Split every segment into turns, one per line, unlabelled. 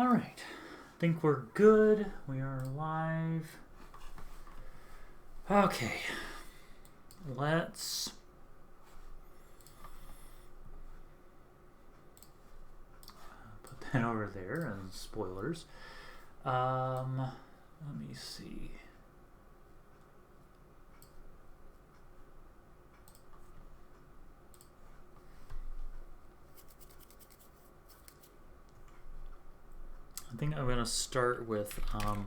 Alright, I think we're good. We are live. Okay, let's put that over there as spoilers. Let me see. I think I'm going to start with I'm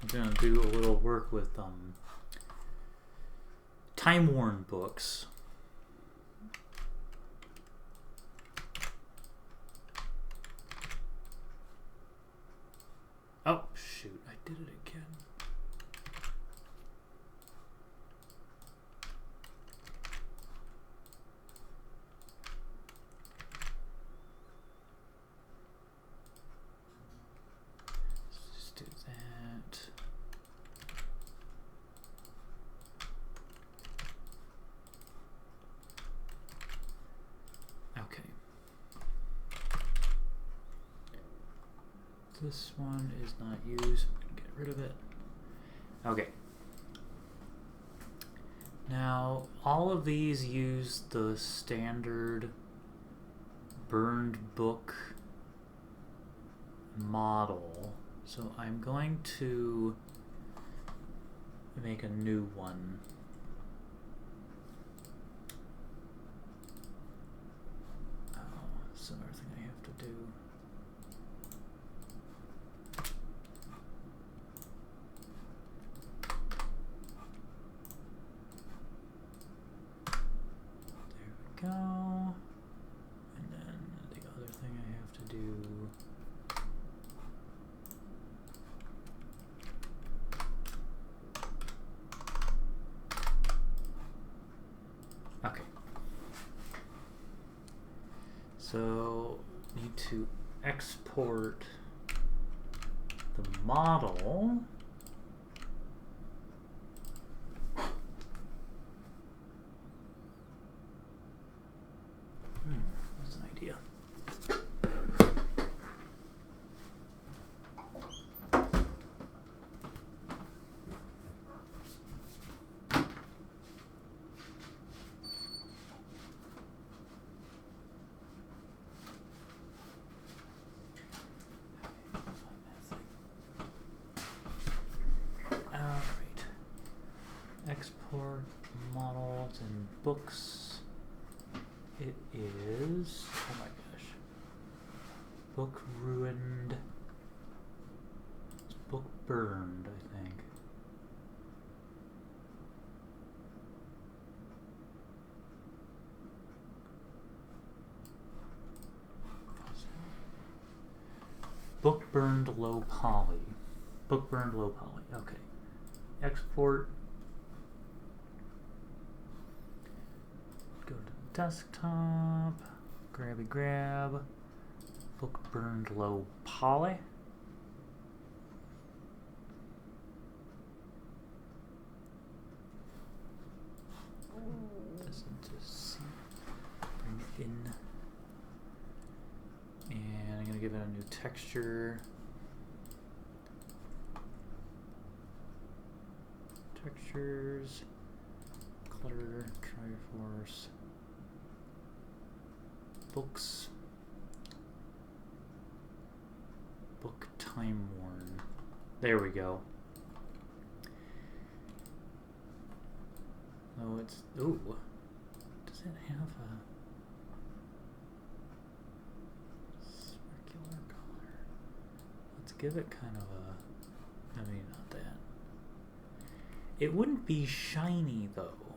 going to do a little work with time-worn books. Oh, shoot, I did it again. This one is not used. Get rid of it. Okay. Now, all of these use the standard burned book model. So I'm going to make a new one. Oh, that's another thing I have to do. Go, and then the other thing I have to do, okay, so need to export the model. That's an idea. Alright. Export models and books. It is, oh my gosh, book ruined, it's book burned, I think. Book burned low poly. Book burned low poly, okay. Export. Go to desktop, grabby grab, book burned low poly. Doesn't just bring it in. And I'm going to give it a new texture. Textures, clutter, Triforce. Books, book time worn. There we go. Oh, it's, ooh, does it have a circular color? Let's give it kind of a, I mean, not that. It wouldn't be shiny though.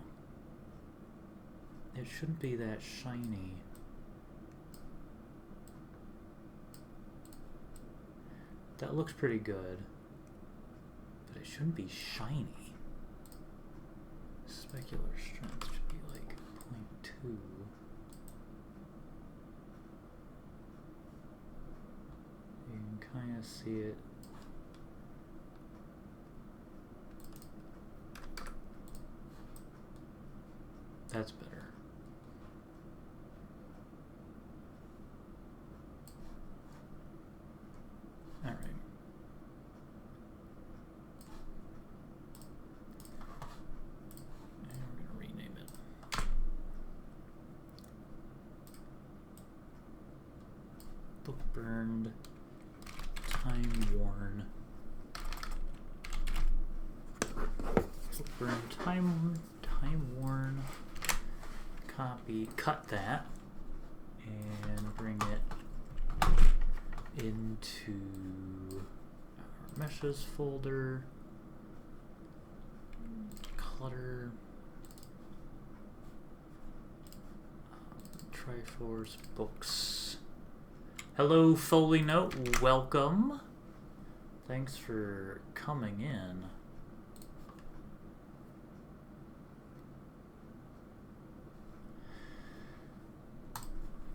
It shouldn't be that shiny. That looks pretty good, but it shouldn't be shiny. Specular strength should be like 0.2. You can kind of see it. That's better. All right. And we're gonna rename it. Book burned, time worn. Book burned, time worn. Copy, cut that, and bring it into our meshes folder. Clutter. Triforce books. Hello, Foley Note. Welcome. Thanks for coming in.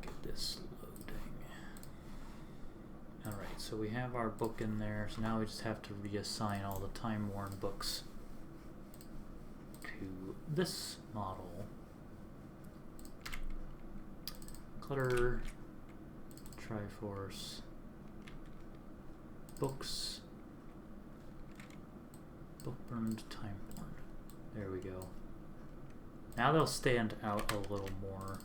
Get this loading. Alright, so we have our book in there, so now we just have to reassign all the time-worn books to this model. Clutter, Triforce, books, book burned, time worn. There we go. Now they'll stand out a little more.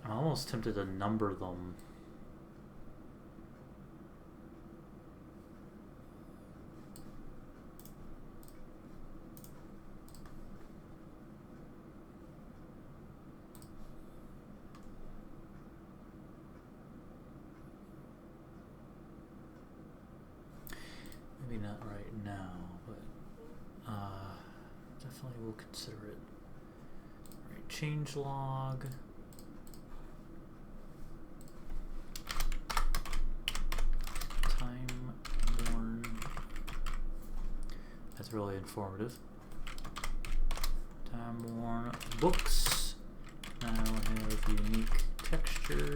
I'm almost tempted to number them. Maybe not right now, but definitely we'll consider it. All right, change log. Really informative. Time worn books now have unique texture.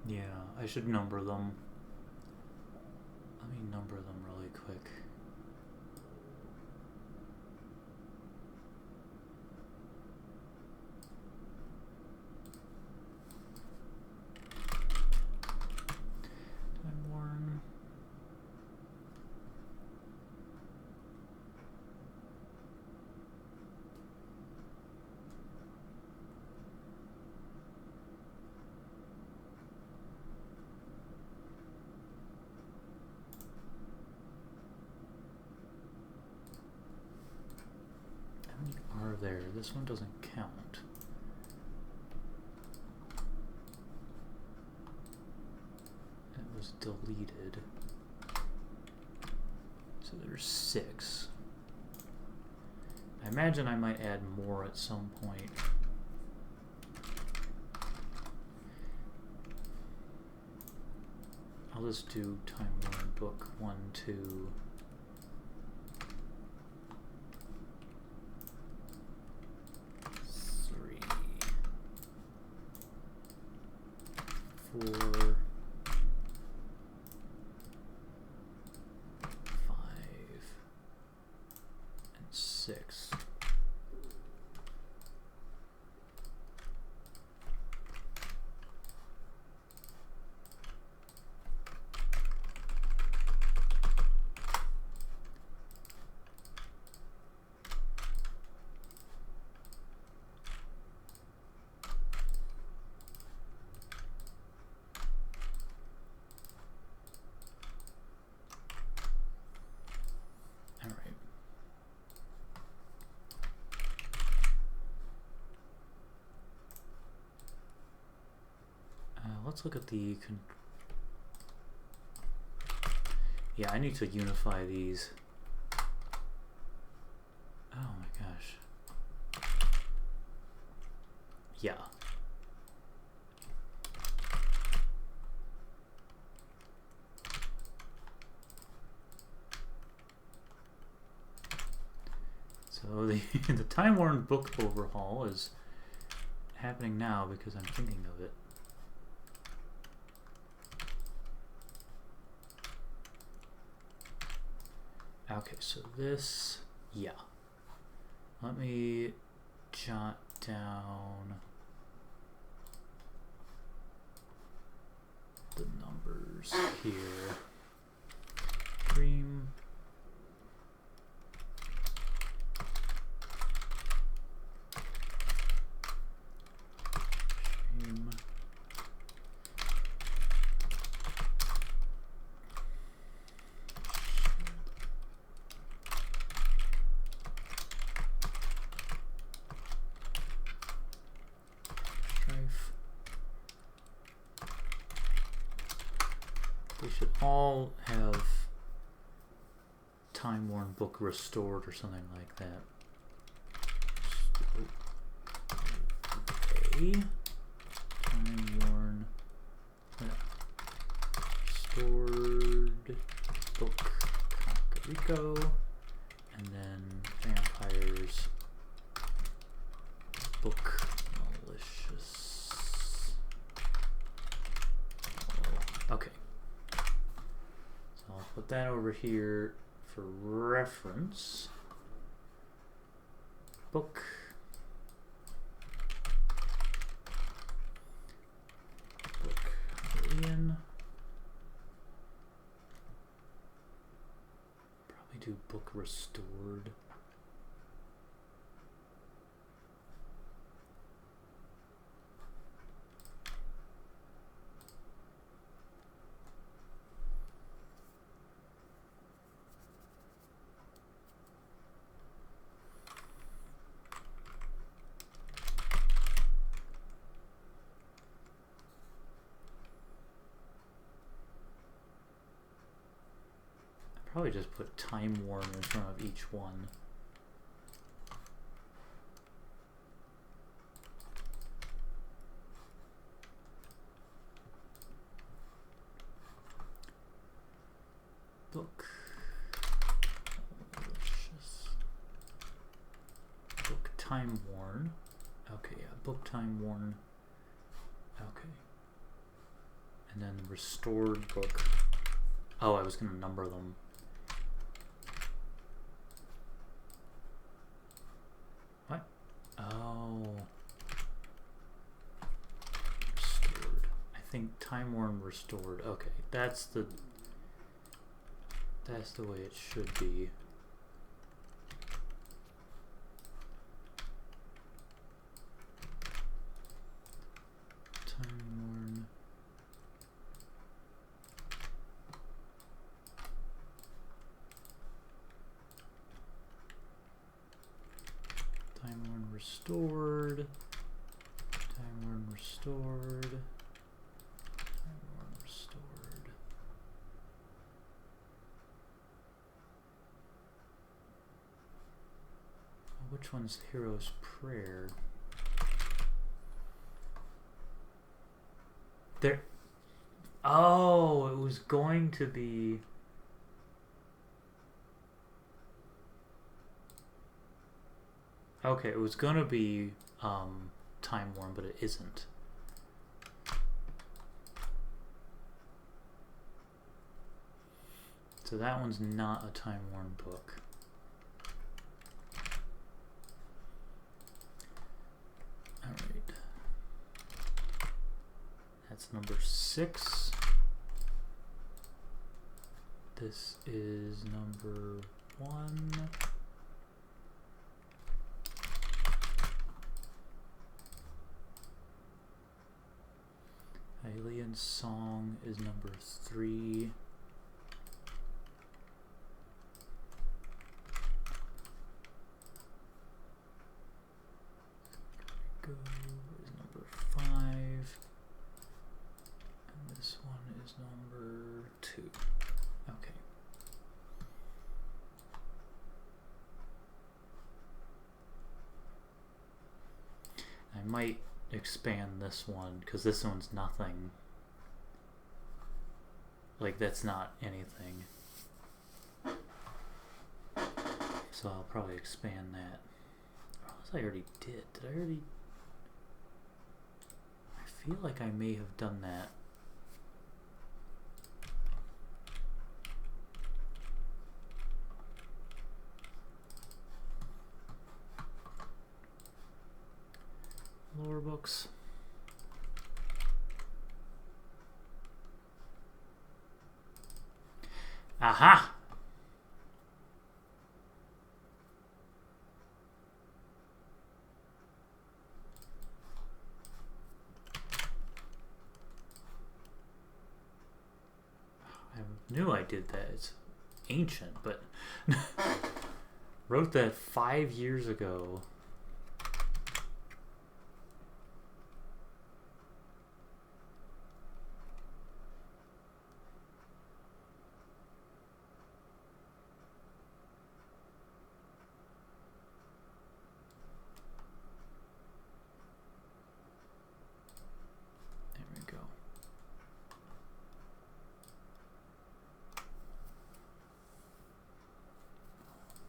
Yeah, I should number them. Let me number them really quick. Time worn. Are there? This one doesn't count. It was deleted. So there's 6. I imagine I might add more at some point. I'll just do Time Worn Book 1, 2. 3. 4. 5. And 6. Let's look at the... Yeah, I need to unify these. Oh my gosh. Yeah. So the Time Worn Book overhaul is happening now because I'm thinking of it. Okay, so this, yeah. Let me jot down the numbers here. Dream. All have Time Worn Book restored or something like that. Okay. Time Worn restored book Kakariko, and then Vampires Book Malicious. Okay. Put that over here for reference. Book. Book Alien. Probably do book restored. Probably just put Time Worn in front of each one. Book. Malicious. Book Time Worn. Okay, yeah, Book Time Worn. Okay. And then restored book. Oh, I was going to number them. What? Oh. Restored. I think Time Worn restored. Okay, that's the way it should be. Time Worn. Time Worn restored. Time Worn restored. Time Worn restored. Which one's Hero's Prayer? There. Oh, it was going to be... Okay, it was going to be Time Worn, but it isn't. So that one's not a Time Worn book. Alright. That's number 6. This is number 1. Alien Song is number 3. Go is number 5. And this one is number 2. Okay. I might expand this one because this one's nothing. Like, that's not anything. So I'll probably expand that. Unless I already did. Did I already? I feel like I may have done that. Lore books. Aha! I knew I did that. It's ancient, but wrote that 5 years ago. There we go.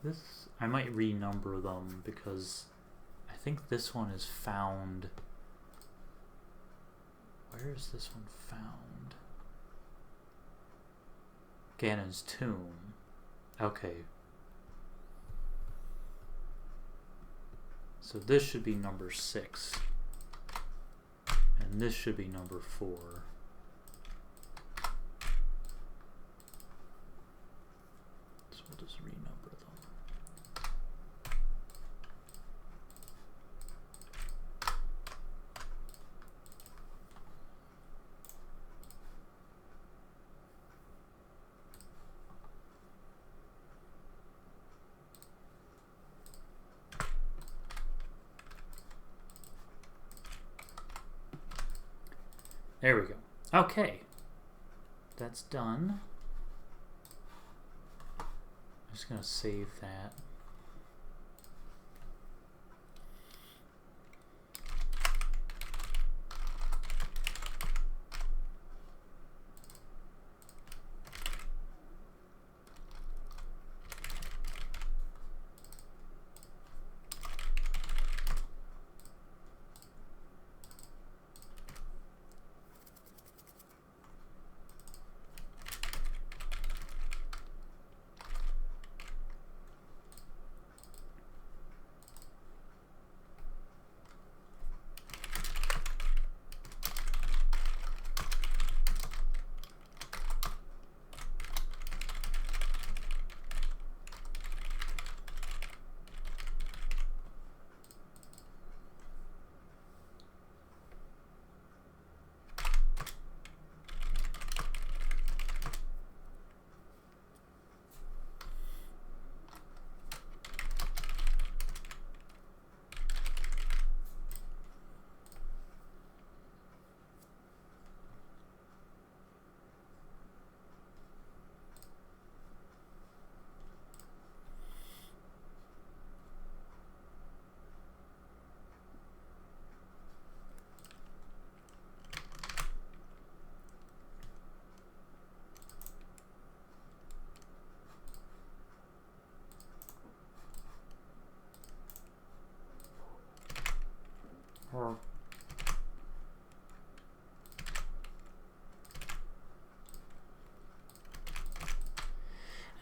This, I might renumber them because I think this one is found. Where is this one found? Ganon's tomb. Okay. So this should be number 6. And this should be number 4. So we'll just renumber them. There we go. Okay. That's done. I'm just going to save that.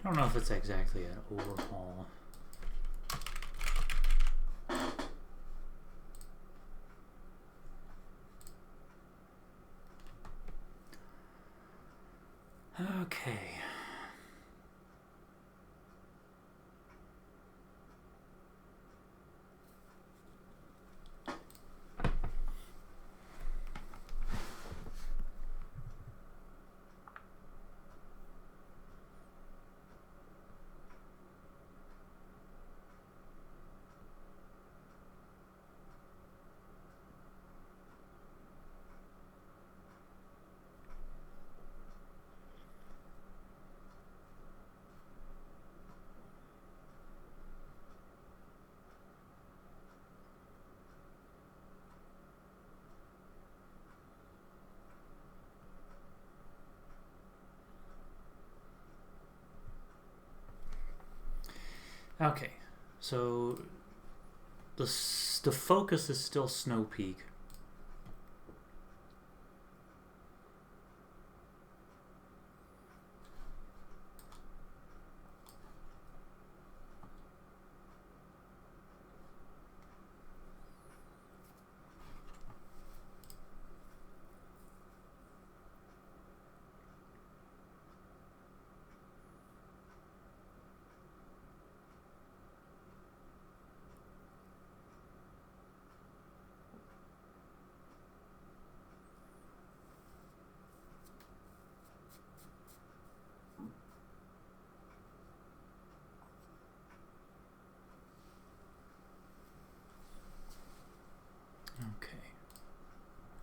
I don't know if it's exactly an overhaul. Okay. Okay, so the focus is still Snowpeak. Okay.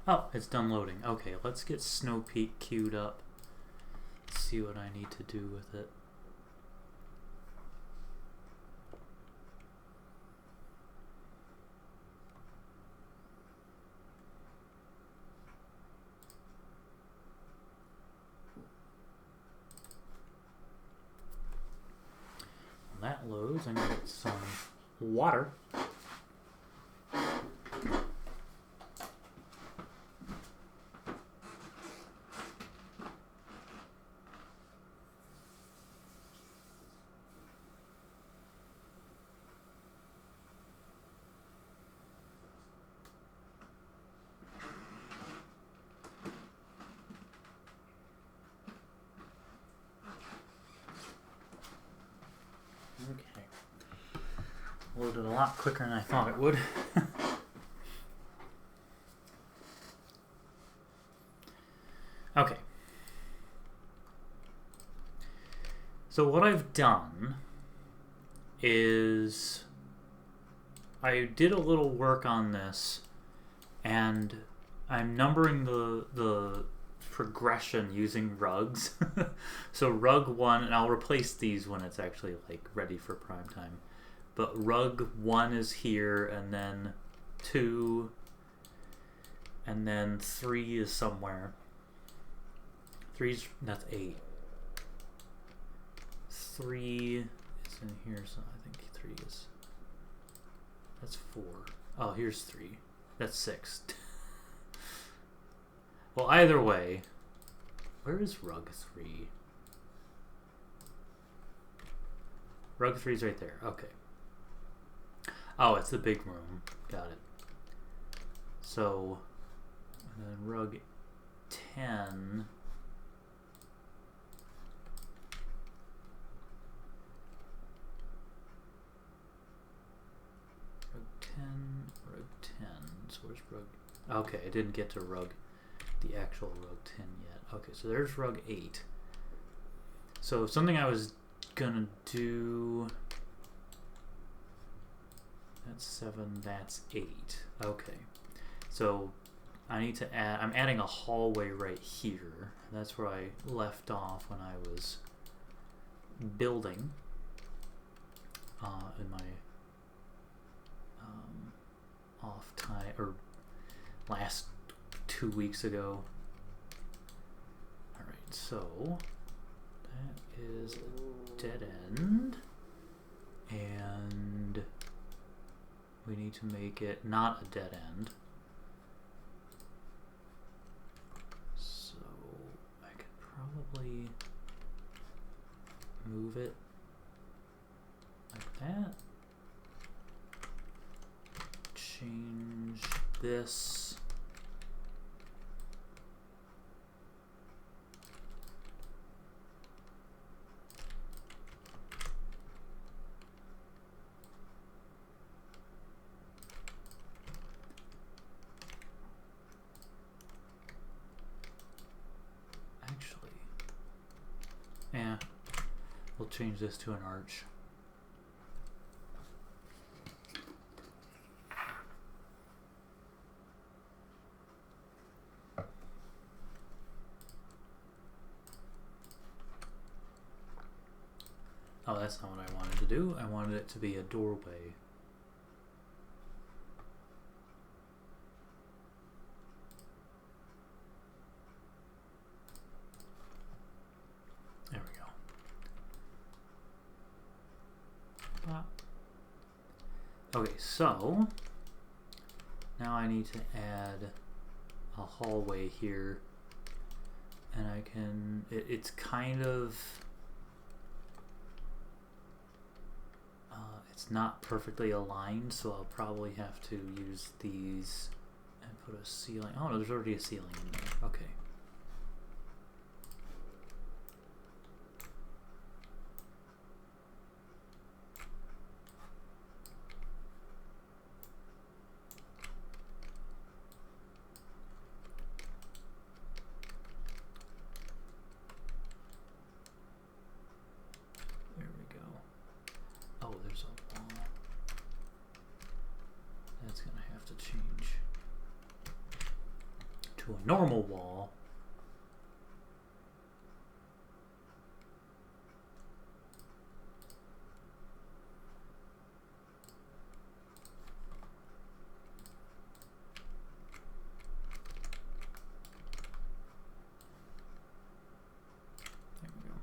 Oh, it's done loading. Okay, let's get Snowpeak queued up. Let's see what I need to do with it. When that loads, I'm gonna get some water. Loaded a lot quicker than I thought it would. Okay. So what I've done is I did a little work on this, and I'm numbering the progression using rugs. So rug 1, and I'll replace these when it's actually like ready for prime time. But rug 1 is here, and then 2, and then 3 is somewhere. 3's, that's 8. 3 is in here, so I think 3 is, that's 4. Oh, here's 3. That's 6. Well, either way, where is rug 3? Rug 3's right there, okay. Oh, it's the big room. Got it. So, and then rug 10. Rug 10. So where's rug? Okay, I didn't get to rug, the actual rug 10 yet. Okay, so there's rug 8. So something I was gonna do. That's 7, that's 8. Okay. So I need to add, I'm adding a hallway right here. That's where I left off when I was building in my off time, or last 2 weeks ago. Alright, so that is a dead end. And we need to make it not a dead end. So I could probably move it like that. Change this. Actually, yeah, we'll change this to an arch. Oh, that's not what I wanted to do. I wanted it to be a doorway. There we go. Ah. Okay, so now I need to add a hallway here, and I can, it's kind of, it's not perfectly aligned, so I'll probably have to use these and put a ceiling. Oh no, there's already a ceiling in there. Okay. Normal wall. There we go.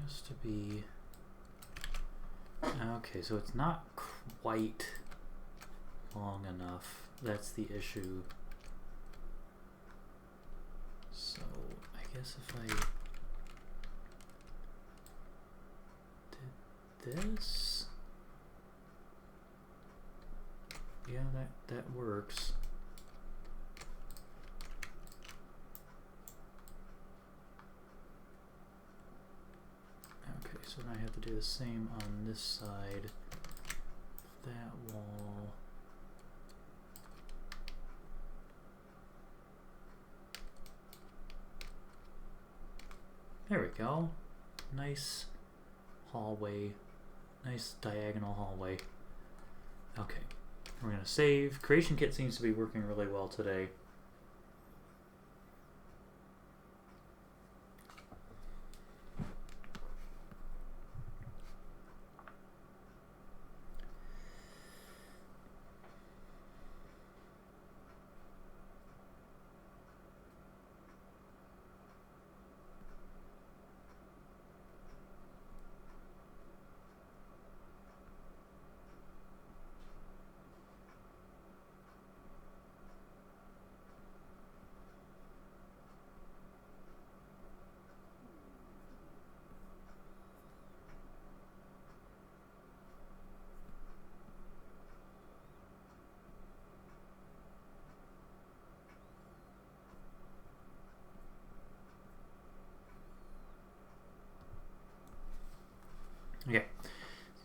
Has to be okay, so it's not quite long enough. That's the issue. So I guess if I did this, yeah, that works. Okay, so then I have to do the same on this side. That wall. There we go. Nice hallway. Nice diagonal hallway. Okay, we're gonna save. Creation Kit seems to be working really well today.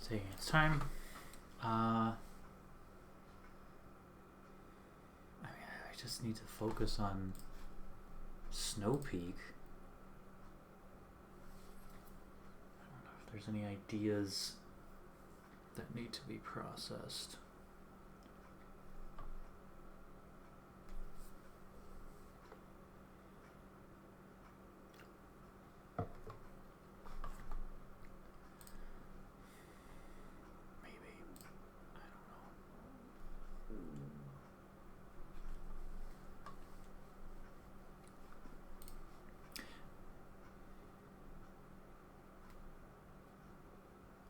taking its time. I just need to focus on Snowpeak. I don't know if there's any ideas that need to be processed.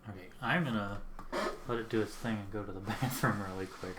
Okay, I'm gonna let it do its thing and go to the bathroom really quick.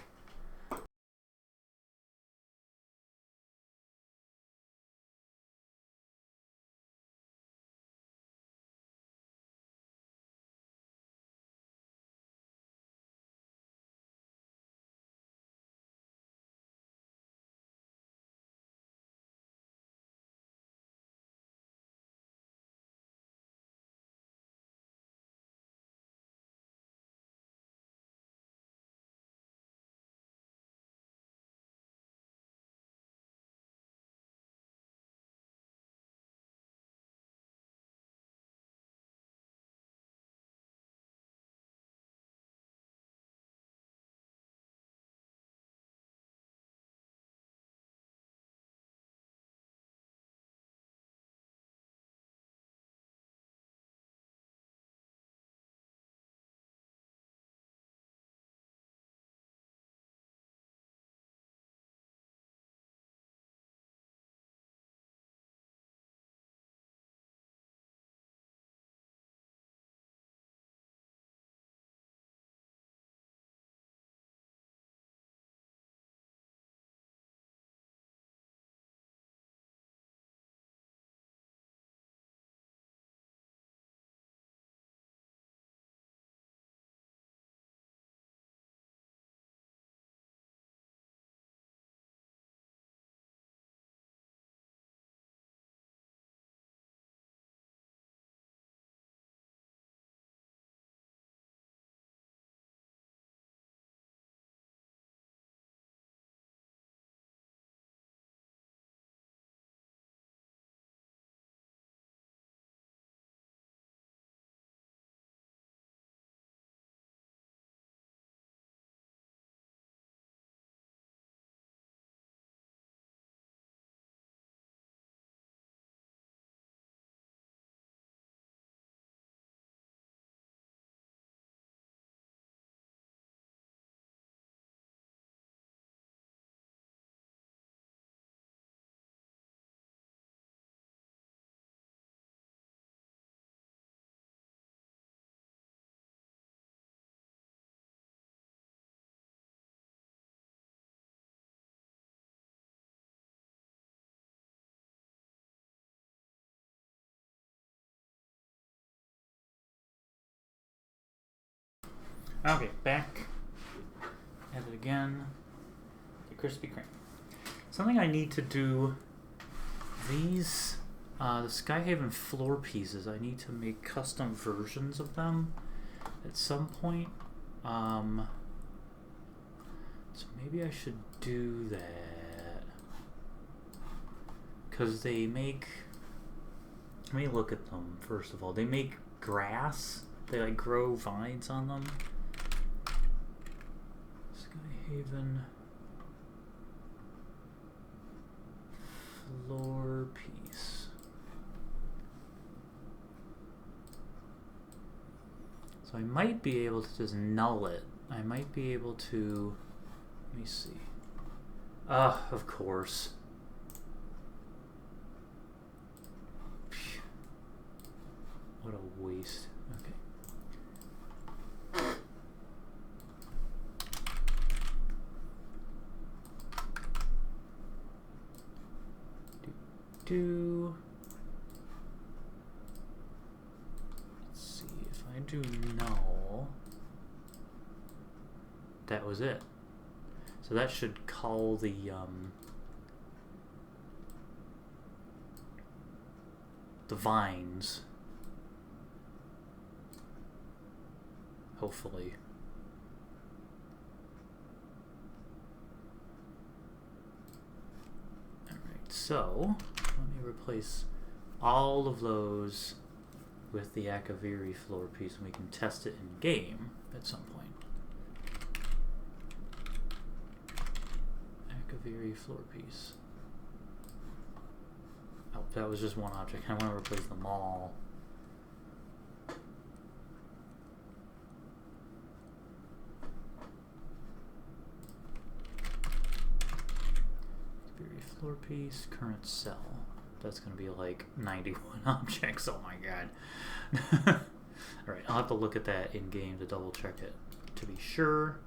Okay, back at it again. The Krispy Kreme. Something I need to do. These, the Skyhaven floor pieces, I need to make custom versions of them at some point. So maybe I should do that. Because they make... Let me look at them, first of all. They make grass. They, like, grow vines on them. Skyhaven floor piece. So I might be able to just null it. I might be able to... Let me see. Of course. What a waste. Okay. Let's see, if I do null, that was it. So that should call the vines. hopefully. Alright, so let me replace all of those with the Akaviri floor piece, and we can test it in game at some point. Akaviri floor piece. Oh, that was just one object. I want to replace them all. Akaviri floor piece, current cell. That's going to be like 91 objects. Oh my god. Alright, I'll have to look at that in game to double check it to be sure.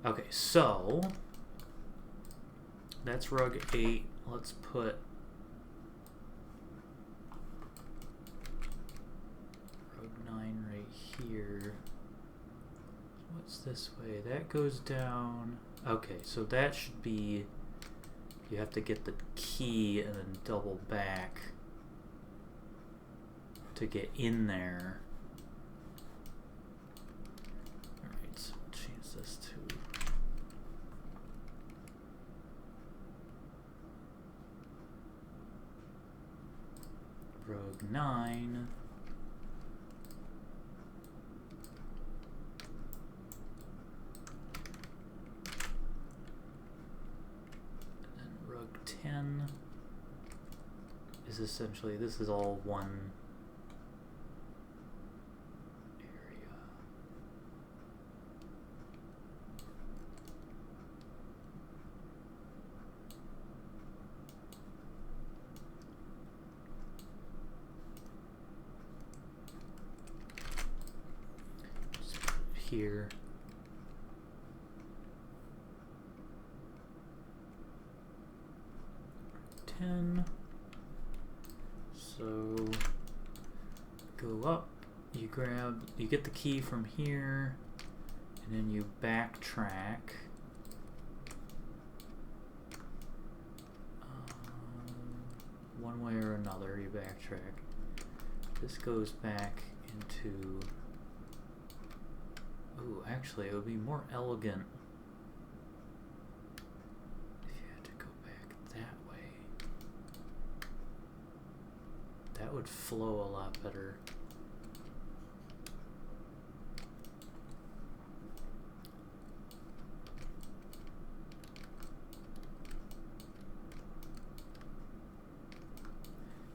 Okay, so that's rug 8. Let's put rug 9 right here. What's this way? That goes down. Okay, so that should be... You have to get the key and then double back to get in there. Alright, so we'll change this to rug 9. Rug 10 is essentially, this is all one area. Just put it here. So go up, you get the key from here, and then you backtrack. One way or another, you backtrack. This goes back into... Ooh, actually, it would be more elegant that would flow a lot better.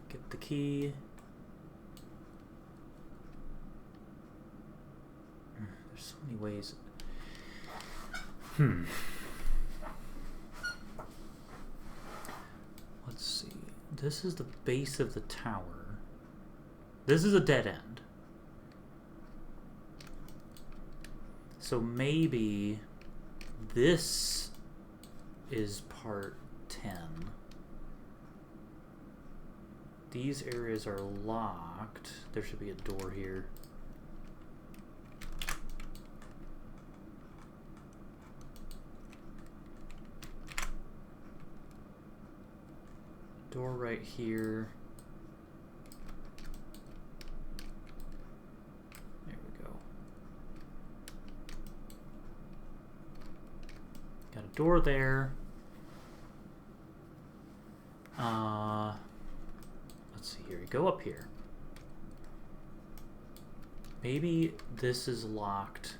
Get the key. There's so many ways. Let's see. This is the base of the tower. This is a dead end. So maybe this is part 10. These areas are locked. There should be a door here. Door right here. There we go. Got a door there. Let's see here. Go up here. Maybe this is locked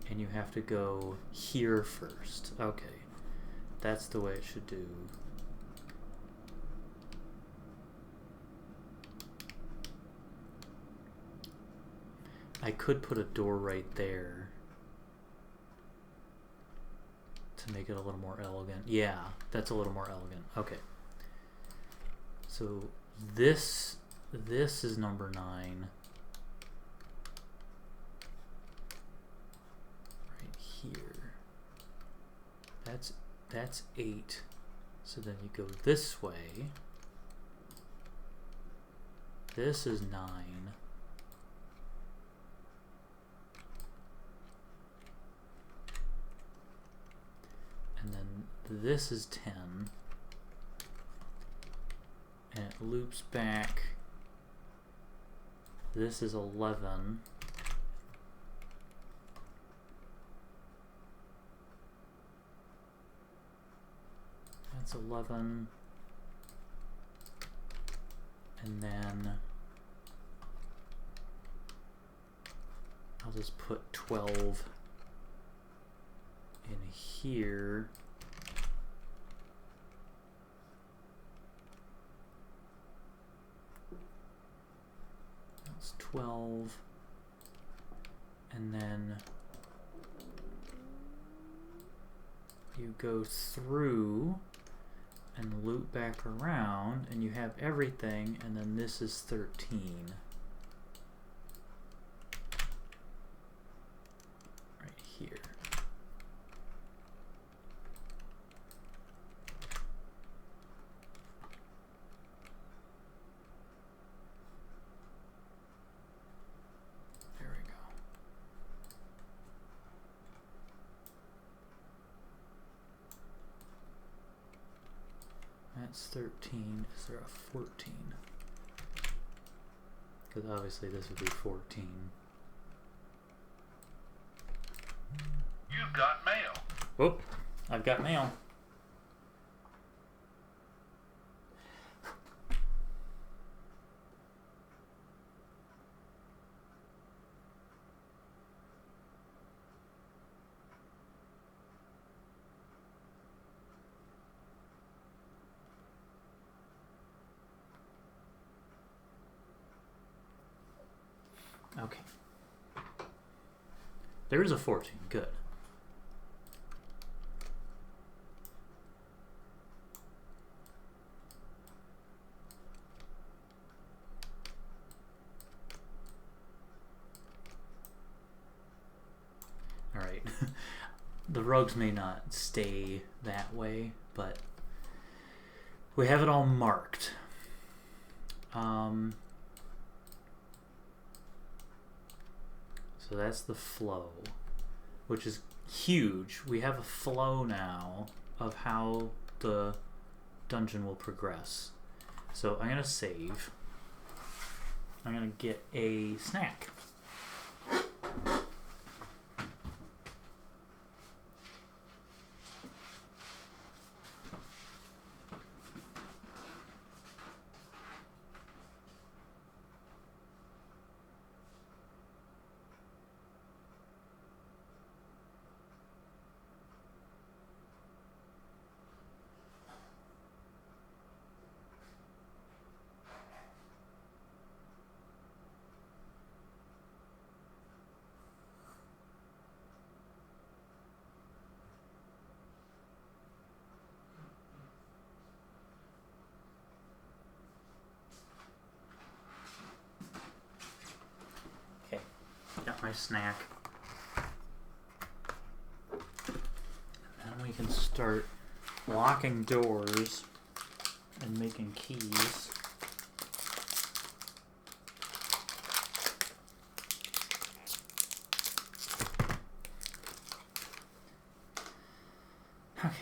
and you have to go here first. Okay. That's the way it should do. I could put a door right there to make it a little more elegant. Yeah, that's a little more elegant. Okay. So this is number 9. Right here. That's 8. So then you go this way. This is 9. And then this is 10. And it loops back. This is 11. That's 11. And then I'll just put 12 in here. That's 12. And then you go through and loop back around and you have everything, and then this is 13. Right here. There we go. That's 13. Is there a 14? Because obviously this would be 14.
You've got mail.
Oh, I've got mail. Okay. There is a 14. Good. All right. The rugs may not stay that way, but we have it all marked. So that's the flow, which is huge. We have a flow now of how the dungeon will progress. So I'm going to save. I'm going to get a snack. Got my snack. And we can start locking doors and making keys. Okay.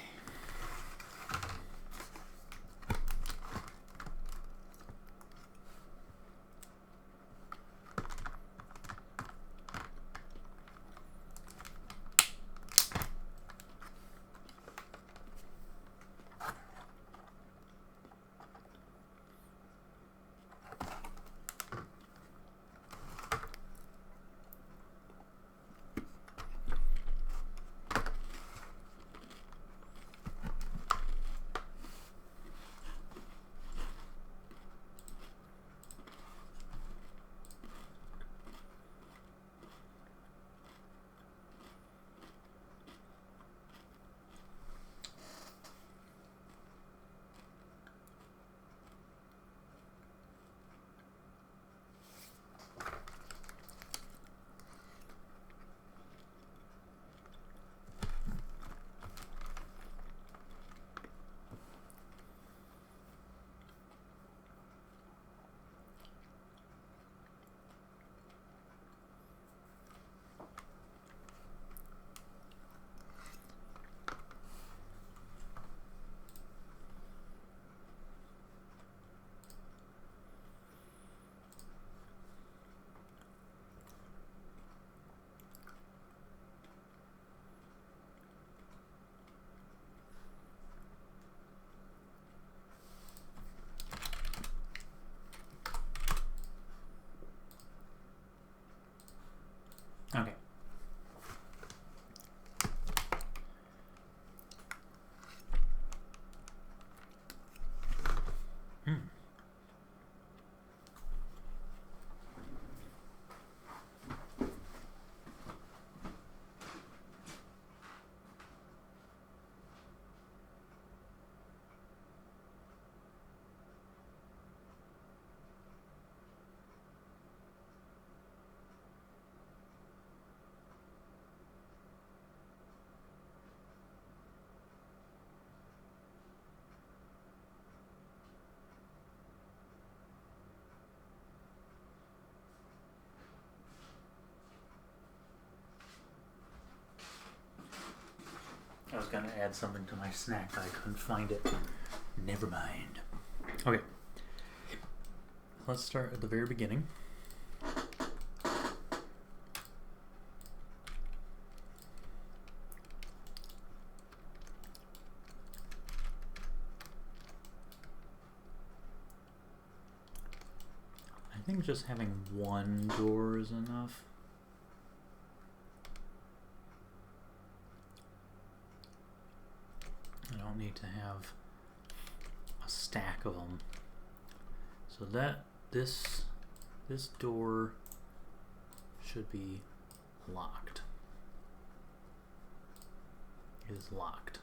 gonna add something to my snack, but I couldn't find it. Never mind. Okay. Let's start at the very beginning. I think just having one door is enough. I don't need to have a stack of them. So that this door should be locked. It is locked.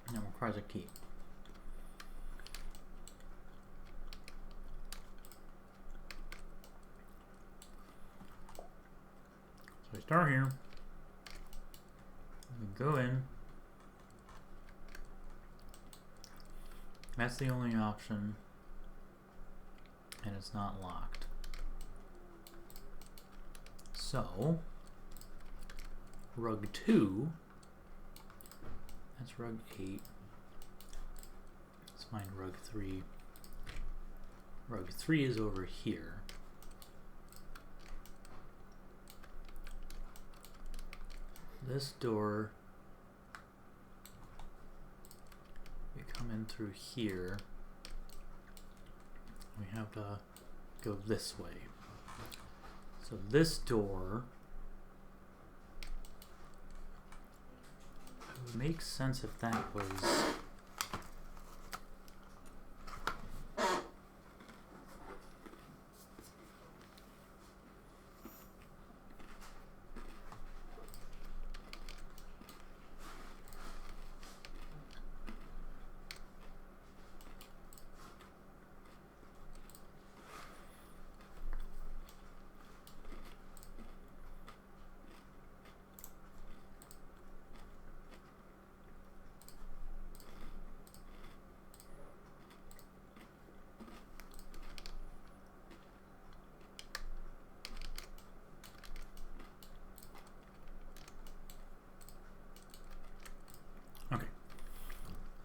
And it requires a key. So we start here. We go in. That's the only option. And it's not locked. So, rug 2, that's rug 8. Let's find rug 3. Rug 3 is over here. This door, we come in through here. We have to go this way. So this door, it would make sense if that was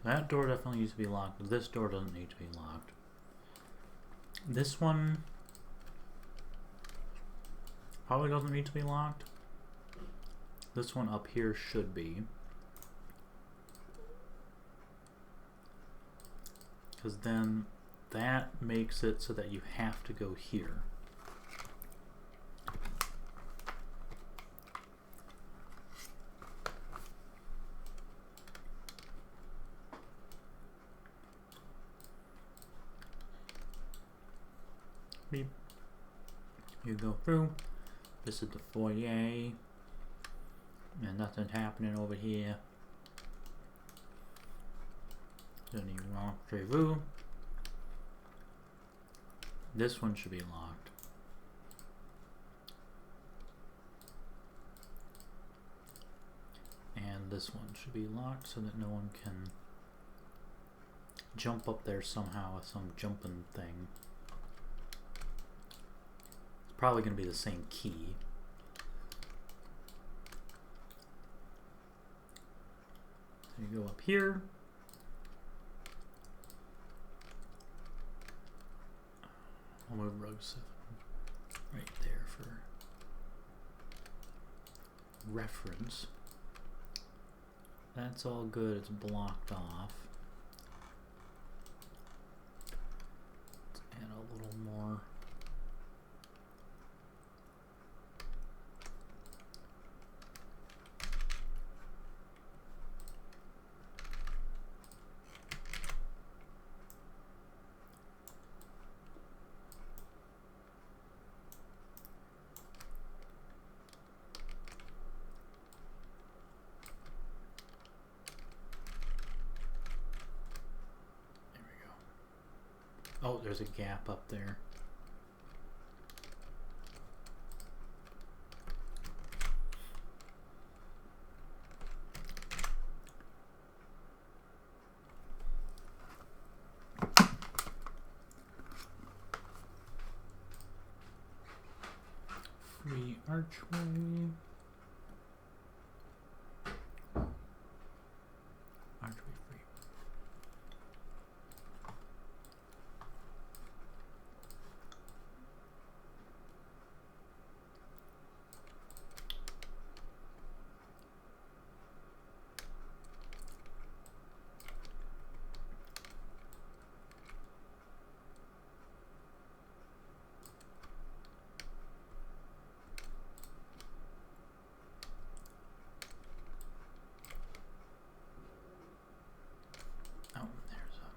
that door definitely needs to be locked, but this door doesn't need to be locked. This one probably doesn't need to be locked. This one up here should be. Because then that makes it so that you have to go here. Beep. You go through. This is the foyer. And nothing's happening over here. Then you rendezvous. This one should be locked. And this one should be locked so that no one can jump up there somehow with some jumping thing. Probably going to be the same key. So you go up here. I'll move rug 7 right there for reference. That's all good. It's blocked off. Let's add a little more. Oh, there's a gap up there. Archway. Archway free. Oh, there's a...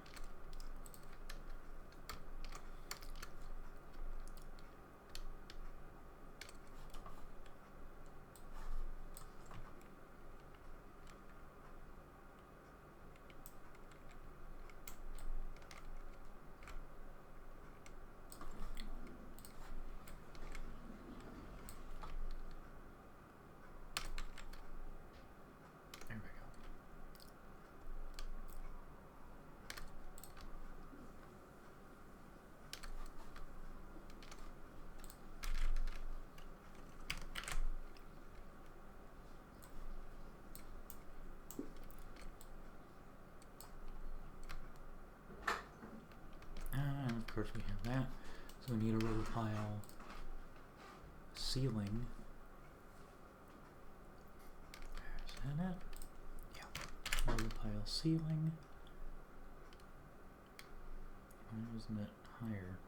There we go. And of course we have that. So we need a rubber pile ceiling. Is that it? Yeah. Rubber pile ceiling. Why isn't it higher?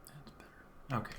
That's better. Okay.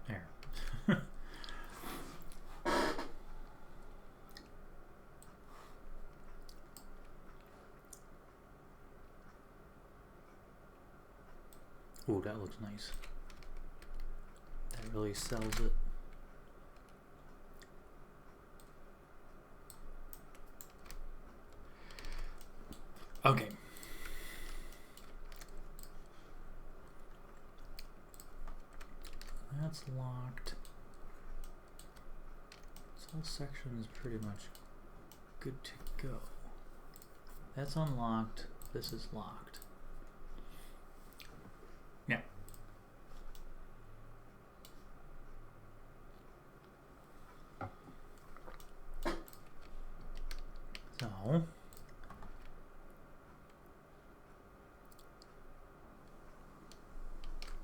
There. Ooh, that looks nice. That really sells it. Okay. That's locked. This whole section is pretty much good to go. That's unlocked. This is locked. Yeah. So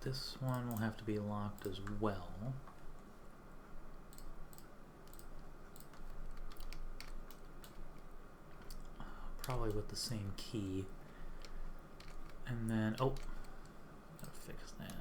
this one will have to be locked as well. Probably with the same key. And then, oh, gotta fix that.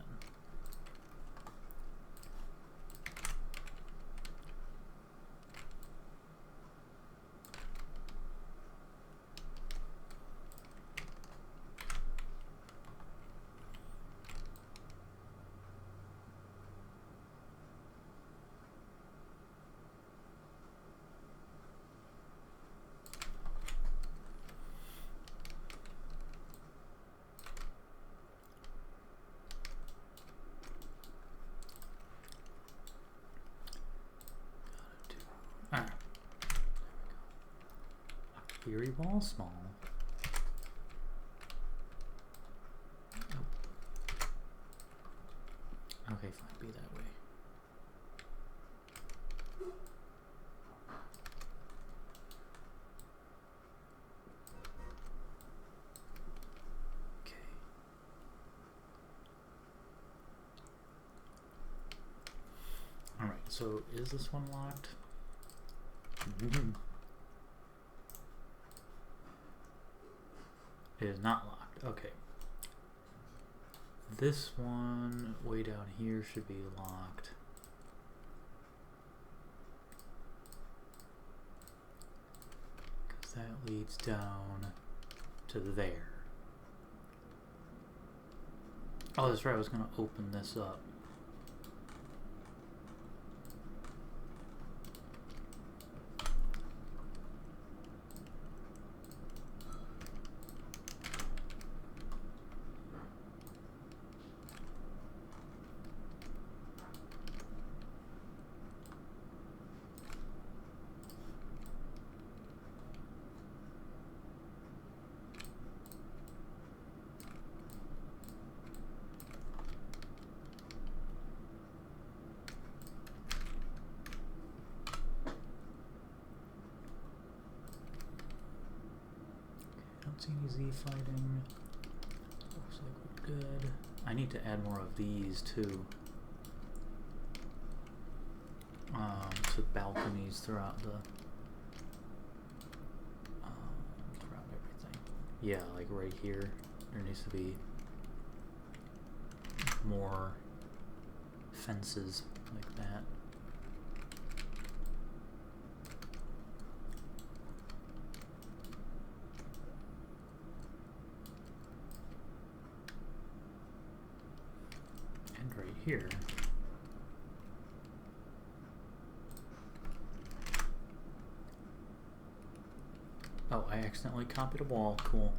Fiery Ball Small. Okay, fine, be that way. Okay. Alright, so is this one locked? It is not locked. Okay. This one way down here should be locked. Because that leads down to there. Oh, that's right. I was going to open this up. Don't see any Z fighting. Looks like we're good. I need to add more of these too. To balconies throughout the throughout everything. Yeah, like right here, there needs to be more fences like that. And right here. Oh, I accidentally copied a wall. Cool.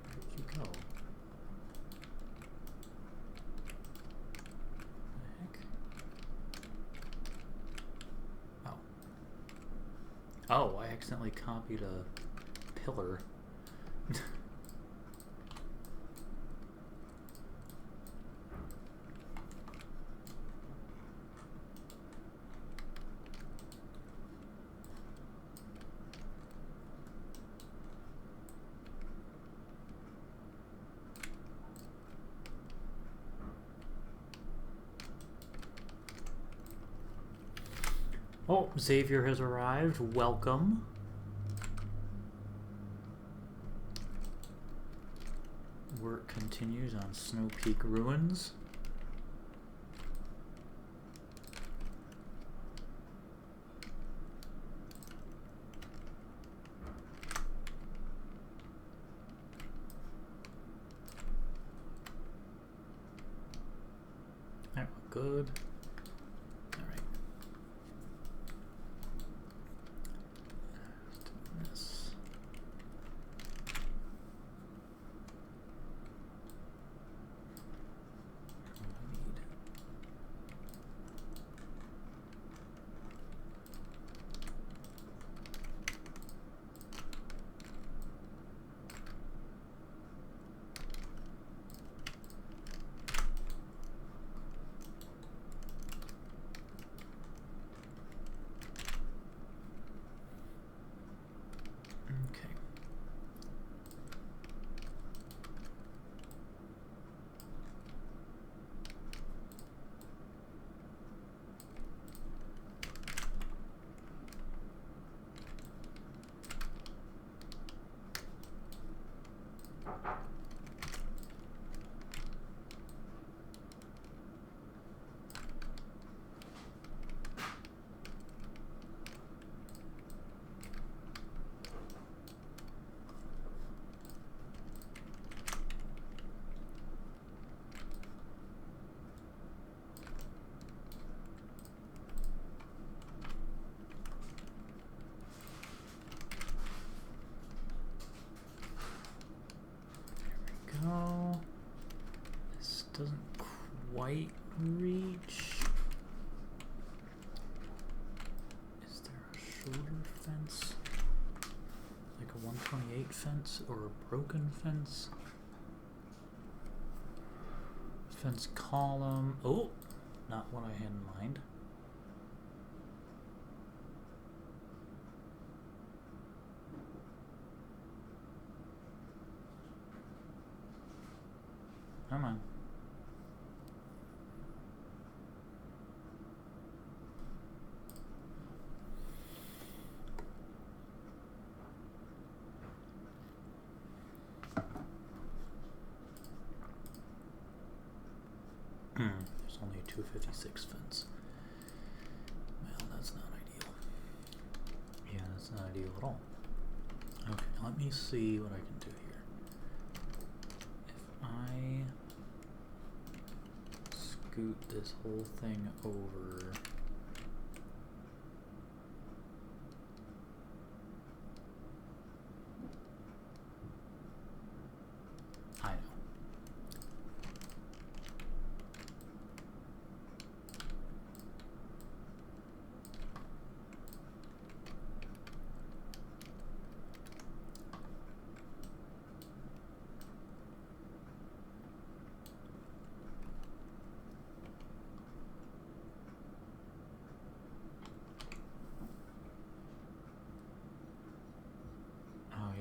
Where'd you go? Oh, I accidentally copied a pillar. Oh, Xavier has arrived. Welcome. Work continues on Snowpeak Ruins. Alright, good. Alright. Let's do this. go. This doesn't quite reach. Is there a shorter fence? Like a 128 fence or a broken fence? Fence column. Oh, not what I had in mind. Come on. There's only a 256 fence. Well, that's not ideal. Yeah, that's not ideal at all. Okay, let me see what I can do here. If I scoot this whole thing over. I know.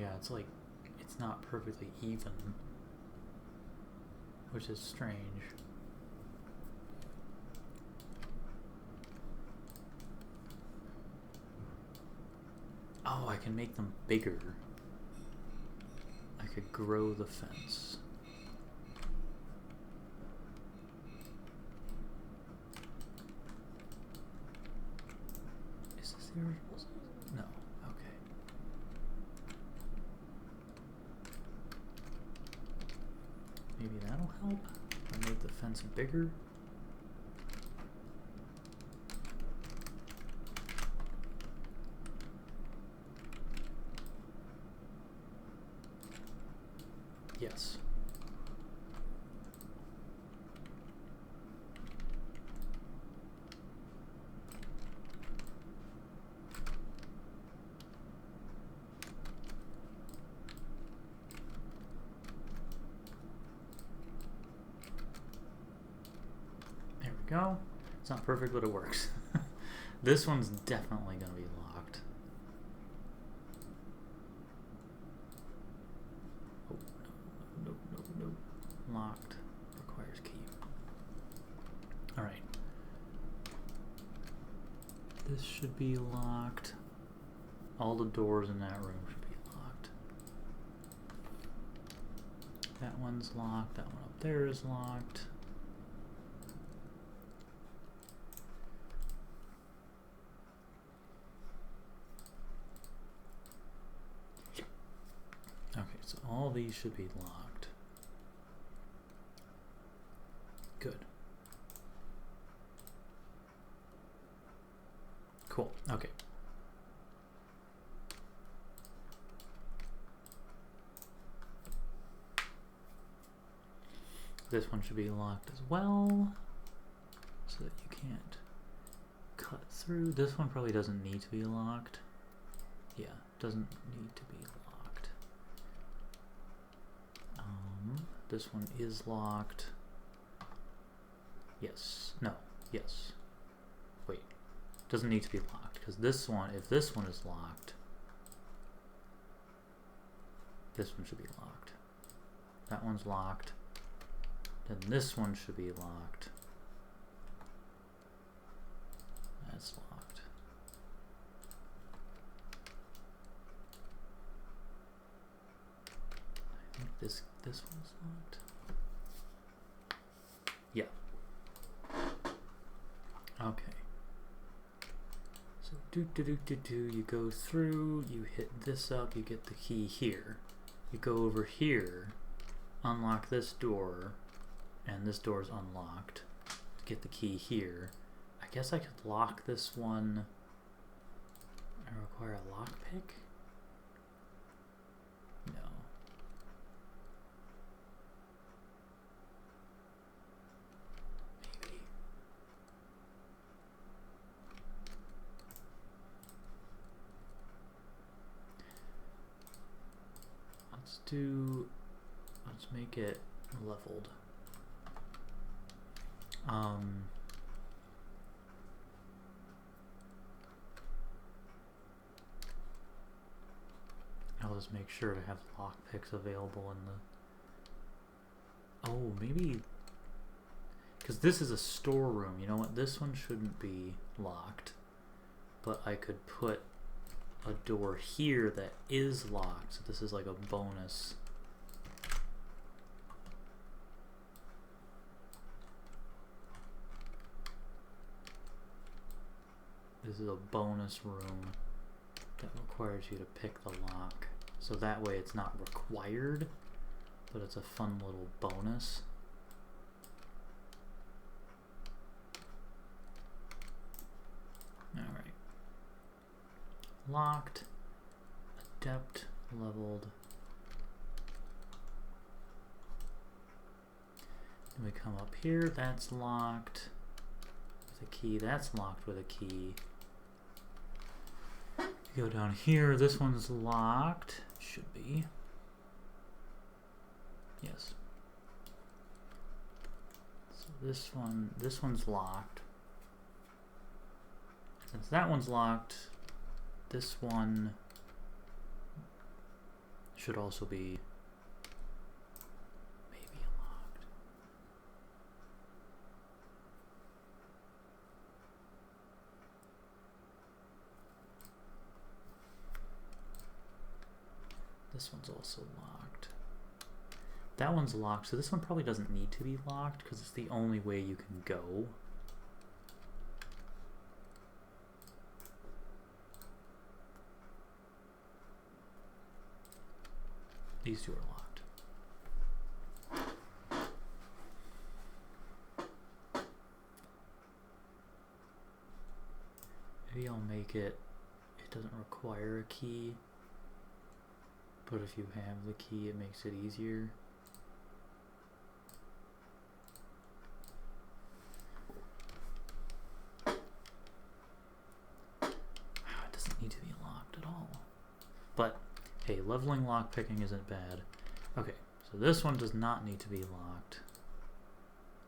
Yeah, it's like, it's not perfectly even, which is strange. Oh, I can make them bigger. I could grow the fence. Is this the original size? No. Okay. Maybe that'll help. I make the fence bigger. Yes. There we go. It's not perfect, but it works. This one's definitely going to be locked. Oh, no, no, no, no. Locked. Requires key. Alright. This should be locked. All the doors in that room should be locked. That one's locked. That one up there is locked. Okay, so all these should be locked. Good. Cool. Okay. This one should be locked as well, so that you can't cut through. This one probably doesn't need to be locked. Yeah, doesn't need to be locked. This one is locked. Yes. No. Yes. Wait. Doesn't need to be locked, because this one, if this one is locked, this one should be locked. That one's locked. Then this one should be locked. That's locked. I think this one's locked. Yeah. Okay. So you go through, you hit this up, you get the key here. You go over here, unlock this door, and this door is unlocked. Get the key here. I guess I could lock this one. I require a lockpick? . let's make it leveled. I'll just make sure to have lockpicks available in the... Oh, maybe... Because this is a storeroom. You know what? This one shouldn't be locked. But I could put a door here that is locked. So this is like a bonus. This is a bonus room that requires you to pick the lock. So that way it's not required, but it's a fun little bonus. Alright. Locked. Adept leveled. Then we come up here, that's locked with a key, that's locked with a key. Go down here, this one's locked. Should be. Yes. So this one's locked. Since that one's locked, this one should also be maybe unlocked. This one's also locked. That one's locked, so this one probably doesn't need to be locked because it's the only way you can go. These two are locked. Maybe I'll make it doesn't require a key, but if you have the key it makes it easier. It doesn't need to be locked at all. But hey, leveling lockpicking isn't bad. Okay, so this one does not need to be locked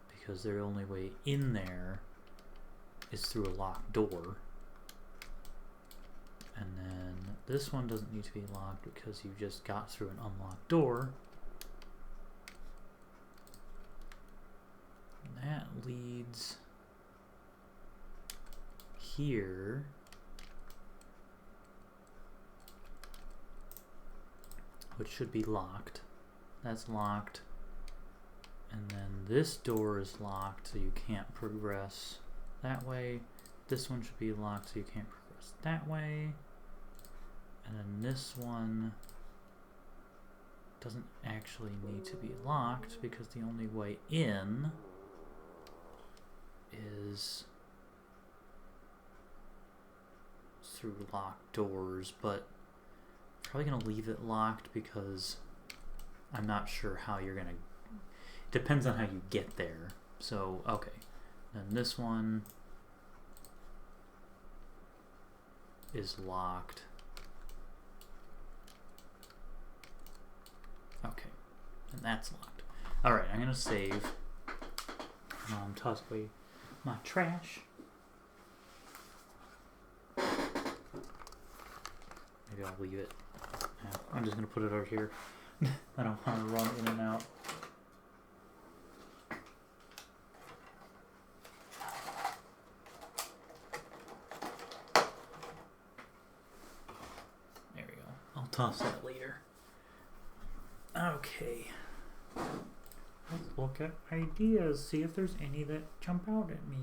because the only way in there is through a locked door. And then this one doesn't need to be locked because you just got through an unlocked door. And that leads here. Which should be locked. That's locked. And then this door is locked, so you can't progress that way. This one should be locked, so you can't progress that way. And then this one doesn't actually need to be locked because the only way in is through locked doors, but probably gonna leave it locked because I'm not sure how you're gonna, depends on how you get there. So okay, then this one is locked. Okay, and that's locked. Alright, I'm gonna save. Toss away my trash. Maybe I'll leave it. Yeah, I'm just gonna put it out here. I don't want to run in and out. There we go. I'll toss that later. Okay. Let's look at ideas. See if there's any that jump out at me.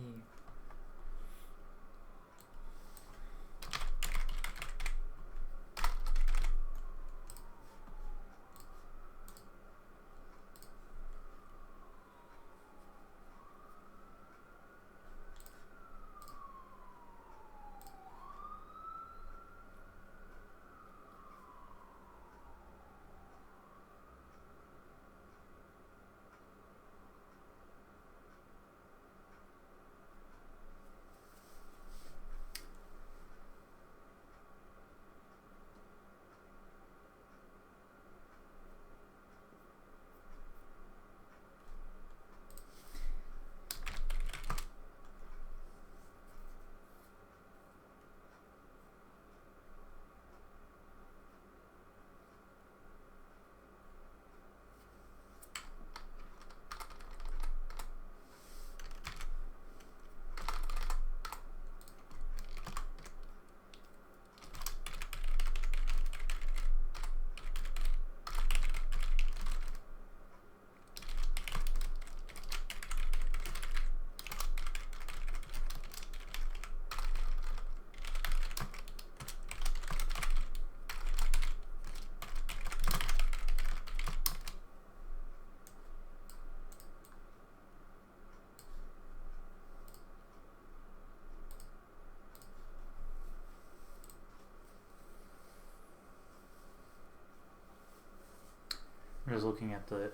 We're just looking at the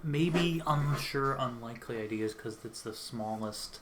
maybe unsure, unlikely ideas because it's the smallest